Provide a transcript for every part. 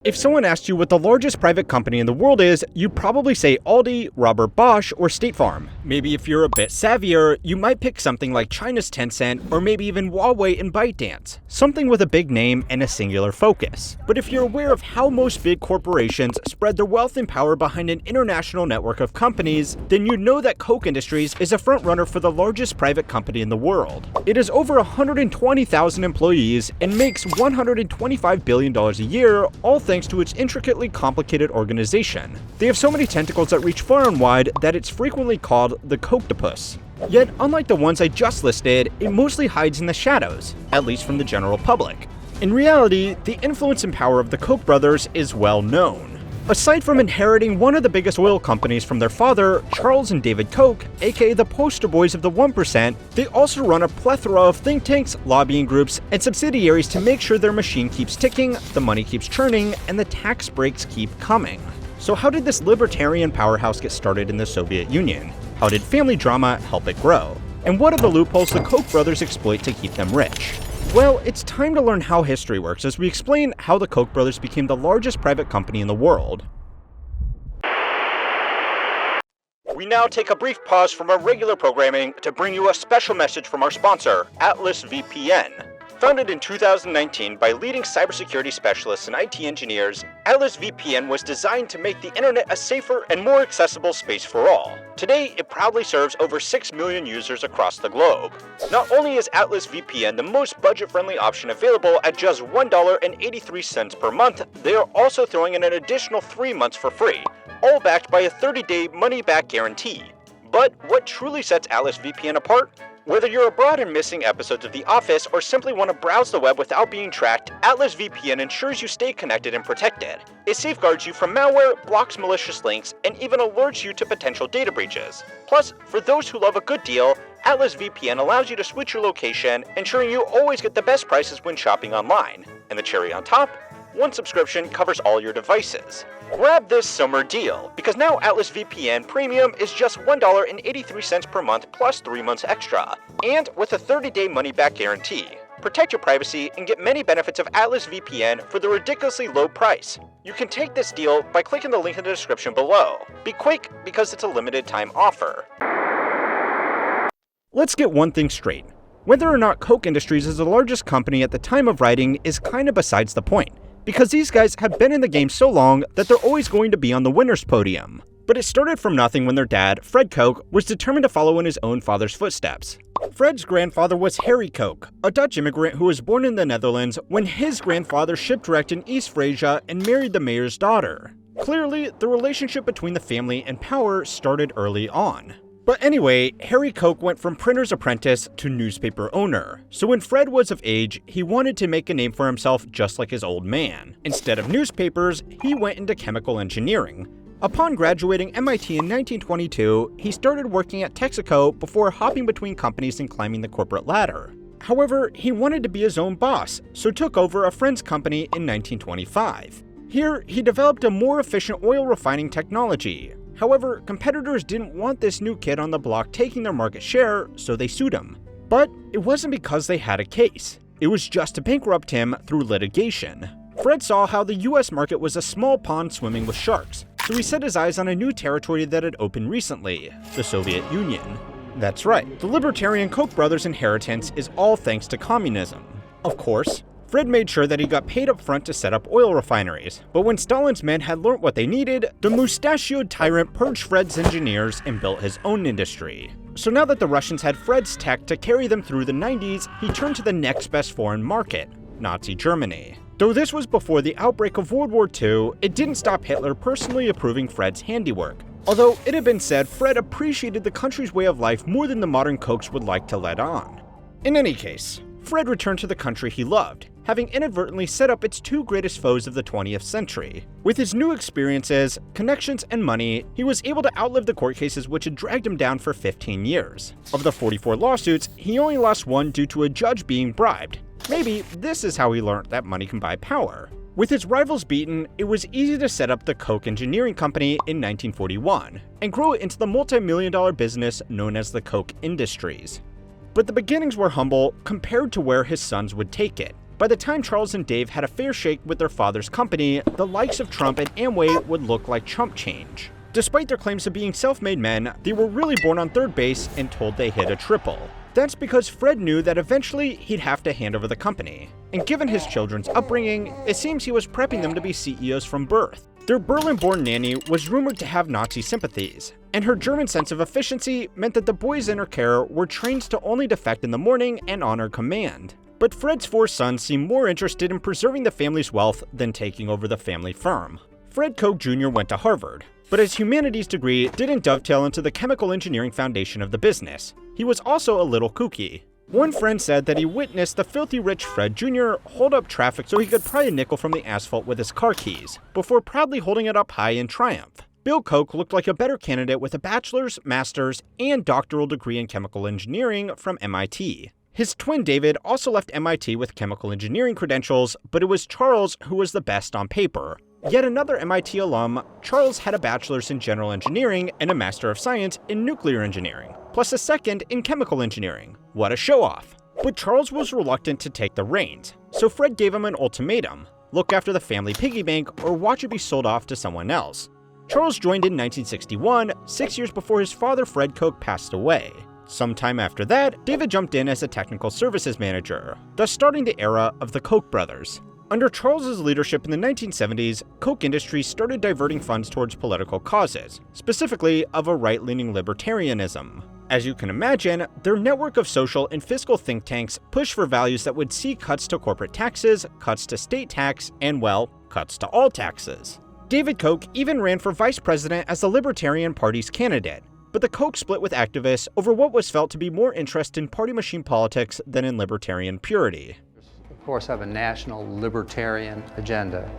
If someone asked you what the largest private company in the world is, you'd probably say Aldi, Robert Bosch, or State Farm. Maybe if you're a bit savvier, you might pick something like China's Tencent, or maybe even Huawei and ByteDance, something with a big name and a singular focus. But if you're aware of how most big corporations spread their wealth and power behind an international network of companies, then you'd know that Koch Industries is a frontrunner for the largest private company in the world. It has over 120,000 employees and makes $125 billion a year, all thanks to its intricately complicated organization. They have so many tentacles that reach far and wide that it's frequently called the Kochtopus. Yet, unlike the ones I just listed, it mostly hides in the shadows, at least from the general public. In reality, the influence and power of the Koch brothers is well known. Aside from inheriting one of the biggest oil companies from their father, Charles and David Koch, aka the poster boys of the 1%, they also run a plethora of think tanks, lobbying groups, and subsidiaries to make sure their machine keeps ticking, the money keeps churning, and the tax breaks keep coming. So how did this libertarian powerhouse get started in the Soviet Union? How did family drama help it grow? And what are the loopholes the Koch brothers exploit to keep them rich? Well, it's time to learn how history works as we explain how the Koch brothers became the largest private company in the world. We now take a brief pause from our regular programming to bring you a special message from our sponsor, Atlas VPN. Founded in 2019 by leading cybersecurity specialists and IT engineers, Atlas VPN was designed to make the internet a safer and more accessible space for all. Today, it proudly serves over 6 million users across the globe. Not only is Atlas VPN the most budget-friendly option available at just $1.83 per month, they are also throwing in an additional 3 months for free, all backed by a 30-day money-back guarantee. But what truly sets Atlas VPN apart? Whether you're abroad and missing episodes of The Office or simply want to browse the web without being tracked, Atlas VPN ensures you stay connected and protected. It safeguards you from malware, blocks malicious links, and even alerts you to potential data breaches. Plus, for those who love a good deal, Atlas VPN allows you to switch your location, ensuring you always get the best prices when shopping online. And the cherry on top? One subscription covers all your devices. Grab this summer deal, because now Atlas VPN Premium is just $1.83 per month plus 3 months extra, and with a 30-day money-back guarantee. Protect your privacy and get many benefits of Atlas VPN for the ridiculously low price. You can take this deal by clicking the link in the description below. Be quick, because it's a limited time offer. Let's get one thing straight. Whether or not Koch Industries is the largest company at the time of writing is kind of besides the point, because these guys have been in the game so long that they're always going to be on the winner's podium. But it started from nothing when their dad, Fred Koch, was determined to follow in his own father's footsteps. Fred's grandfather was Harry Koch, a Dutch immigrant who was born in the Netherlands when his grandfather shipwrecked in East Frisia and married the mayor's daughter. Clearly, the relationship between the family and power started early on. But anyway, Harry Koch went from printer's apprentice to newspaper owner. So when Fred was of age, he wanted to make a name for himself just like his old man. Instead of newspapers, he went into chemical engineering. Upon graduating MIT in 1922, he started working at Texaco before hopping between companies and climbing the corporate ladder. However, he wanted to be his own boss, so took over a friend's company in 1925. Here, he developed a more efficient oil refining technology. However, competitors didn't want this new kid on the block taking their market share, so they sued him. But it wasn't because they had a case. It was just to bankrupt him through litigation. Fred saw how the US market was a small pond swimming with sharks, so he set his eyes on a new territory that had opened recently, the Soviet Union. That's right, the libertarian Koch brothers' inheritance is all thanks to communism. Of course, Fred made sure that he got paid up front to set up oil refineries, but when Stalin's men had learnt what they needed, the mustachioed tyrant purged Fred's engineers and built his own industry. So now that the Russians had Fred's tech to carry them through the 90s, he turned to the next best foreign market, Nazi Germany. Though this was before the outbreak of World War II, it didn't stop Hitler personally approving Fred's handiwork. Although it had been said Fred appreciated the country's way of life more than the modern Kochs would like to let on. In any case, Fred returned to the country he loved, having inadvertently set up its two greatest foes of the 20th century. With his new experiences, connections, and money, he was able to outlive the court cases which had dragged him down for 15 years. Of the 44 lawsuits, he only lost one due to a judge being bribed. Maybe this is how he learned that money can buy power. With his rivals beaten, it was easy to set up the Koch Engineering Company in 1941 and grow it into the multi-million-dollar business known as the Koch Industries. But the beginnings were humble compared to where his sons would take it. By the time Charles and Dave had a fair shake with their father's company, the likes of Trump and Amway would look like chump change. Despite their claims of being self-made men, they were really born on third base and told they hit a triple. That's because Fred knew that eventually he'd have to hand over the company. And given his children's upbringing, it seems he was prepping them to be CEOs from birth. Their Berlin-born nanny was rumored to have Nazi sympathies, and her German sense of efficiency meant that the boys in her care were trained to only defect in the morning and honor command. But Fred's 4 sons seemed more interested in preserving the family's wealth than taking over the family firm. Fred Koch Jr. went to Harvard, but his humanities degree didn't dovetail into the chemical engineering foundation of the business. He was also a little kooky. One friend said that he witnessed the filthy rich Fred Jr. hold up traffic so he could pry a nickel from the asphalt with his car keys, before proudly holding it up high in triumph. Bill Koch looked like a better candidate with a bachelor's, master's, and doctoral degree in chemical engineering from MIT. His twin David also left MIT with chemical engineering credentials, but it was Charles who was the best on paper. Yet another MIT alum, Charles had a bachelor's in general engineering and a master of science in nuclear engineering, plus a second in chemical engineering. What a show-off! But Charles was reluctant to take the reins, so Fred gave him an ultimatum: look after the family piggy bank or watch it be sold off to someone else. Charles joined in 1961, 6 years before his father Fred Koch passed away. Sometime after that, David jumped in as a technical services manager, thus starting the era of the Koch Brothers. Under Charles's leadership in the 1970s, Koch Industries started diverting funds towards political causes, specifically of a right-leaning libertarianism. As you can imagine, their network of social and fiscal think tanks pushed for values that would see cuts to corporate taxes, cuts to state tax, and, well, cuts to all taxes. David Koch even ran for vice president as the Libertarian Party's candidate, but the Koch split with activists over what was felt to be more interest in party machine politics than in libertarian purity. Of course, have a national libertarian agenda,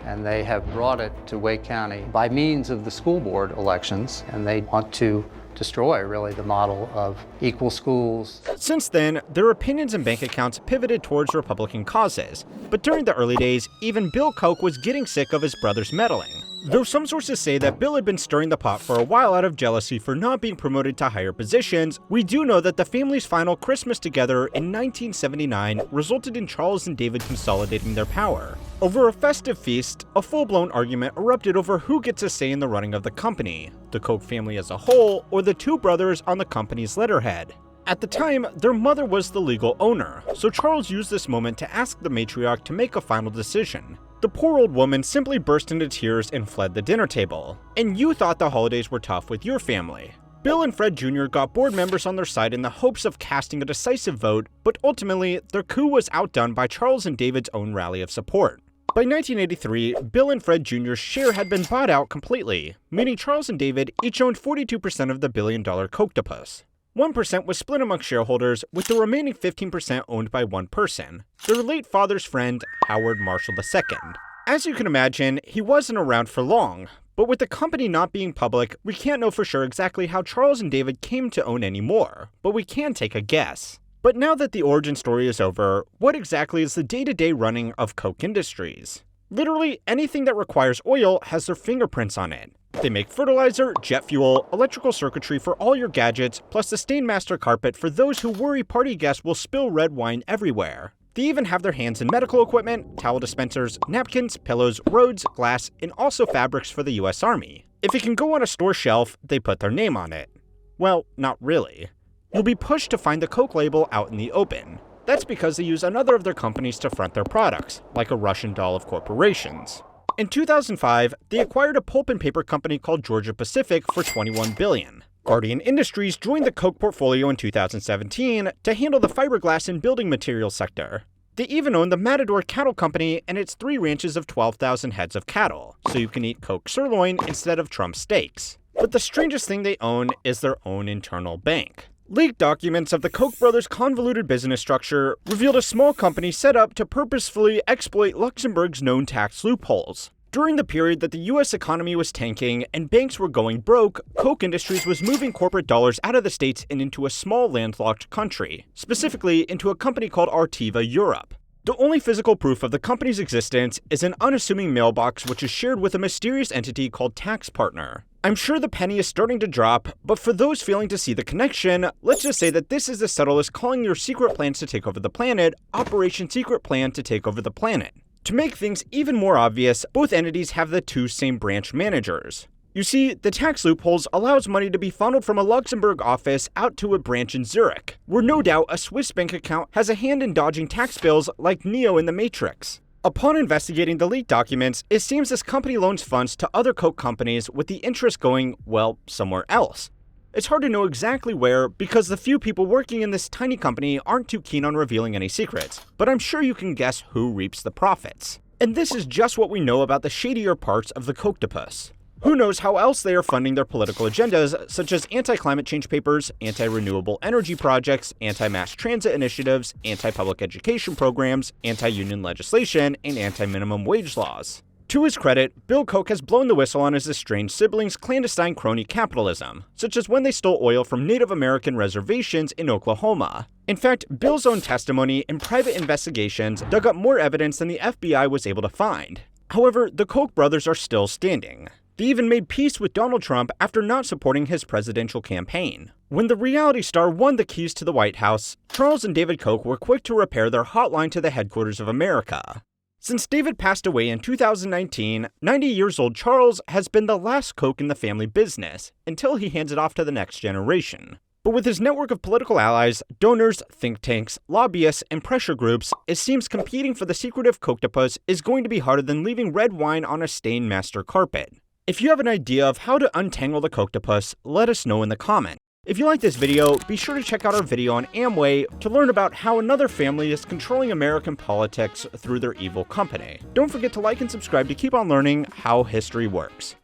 and they have brought it to Wake County by means of the school board elections, and they want to destroy, really, the model of equal schools. Since then, their opinions and bank accounts pivoted towards Republican causes, but during the early days, even Bill Koch was getting sick of his brother's meddling. Though some sources say that Bill had been stirring the pot for a while out of jealousy for not being promoted to higher positions, we do know that the family's final Christmas together in 1979 resulted in Charles and David consolidating their power. Over a festive feast, a full-blown argument erupted over who gets a say in the running of the company, the Koch family as a whole, or the 2 brothers on the company's letterhead. At the time, their mother was the legal owner, so Charles used this moment to ask the matriarch to make a final decision. The poor old woman simply burst into tears and fled the dinner table. And you thought the holidays were tough with your family. Bill and Fred Jr. got board members on their side in the hopes of casting a decisive vote, but ultimately, their coup was outdone by Charles and David's own rally of support. By 1983, Bill and Fred Jr.'s share had been bought out completely, meaning Charles and David each owned 42% of the billion-dollar Kochtopus. 1% was split among shareholders, with the remaining 15% owned by one person, their late father's friend, Howard Marshall II. As you can imagine, he wasn't around for long, but with the company not being public, we can't know for sure exactly how Charles and David came to own any more, but we can take a guess. But now that the origin story is over, what exactly is the day-to-day running of Koch Industries? Literally anything that requires oil has their fingerprints on it. They make fertilizer, jet fuel, electrical circuitry for all your gadgets, plus the Stainmaster carpet for those who worry party guests will spill red wine everywhere. They even have their hands in medical equipment, towel dispensers, napkins, pillows, roads, glass, and also fabrics for the US Army. If it can go on a store shelf, they put their name on it. Well, not really. You'll be pushed to find the Koch label out in the open. That's because they use another of their companies to front their products, like a Russian doll of corporations. In 2005, they acquired a pulp and paper company called Georgia Pacific for $21 billion. Guardian Industries joined the Koch portfolio in 2017 to handle the fiberglass and building materials sector. They even own the Matador Cattle Company and its 3 ranches of 12,000 heads of cattle, so you can eat Koch sirloin instead of Trump steaks. But the strangest thing they own is their own internal bank. Leaked documents of the Koch brothers' convoluted business structure revealed a small company set up to purposefully exploit Luxembourg's known tax loopholes. During the period that the US economy was tanking and banks were going broke, Koch Industries was moving corporate dollars out of the States and into a small landlocked country, specifically into a company called Artiva Europe. The only physical proof of the company's existence is an unassuming mailbox which is shared with a mysterious entity called Tax Partner. I'm sure the penny is starting to drop, but for those failing to see the connection, let's just say that this is as subtle as calling your secret plans to take over the planet Operation Secret Plan to take over the planet. To make things even more obvious, both entities have the two same branch managers. You see, the tax loopholes allows money to be funneled from a Luxembourg office out to a branch in Zurich, where no doubt a Swiss bank account has a hand in dodging tax bills like Neo in the Matrix. Upon investigating the leaked documents, it seems this company loans funds to other Koch companies with the interest going, well, somewhere else. It's hard to know exactly where because the few people working in this tiny company aren't too keen on revealing any secrets, but I'm sure you can guess who reaps the profits. And this is just what we know about the shadier parts of the Kochtopus. Who knows how else they are funding their political agendas, such as anti-climate change papers, anti-renewable energy projects, anti-mass transit initiatives, anti-public education programs, anti-union legislation, and anti-minimum wage laws. To his credit, Bill Koch has blown the whistle on his estranged siblings' clandestine crony capitalism, such as when they stole oil from Native American reservations in Oklahoma. In fact, Bill's own testimony and private investigations dug up more evidence than the FBI was able to find. However, the Koch brothers are still standing. They even made peace with Donald Trump after not supporting his presidential campaign. When the reality star won the keys to the White House, Charles and David Koch were quick to repair their hotline to the headquarters of America. Since David passed away in 2019, 90 years old Charles has been the last Koch in the family business until he hands it off to the next generation. But with his network of political allies, donors, think tanks, lobbyists, and pressure groups, it seems competing for the secretive Kochtopus is going to be harder than leaving red wine on a stained master carpet. If you have an idea of how to untangle the Kochtopus, let us know in the comments. If you like this video, be sure to check out our video on Amway to learn about how another family is controlling American politics through their evil company. Don't forget to like and subscribe to keep on learning how history works.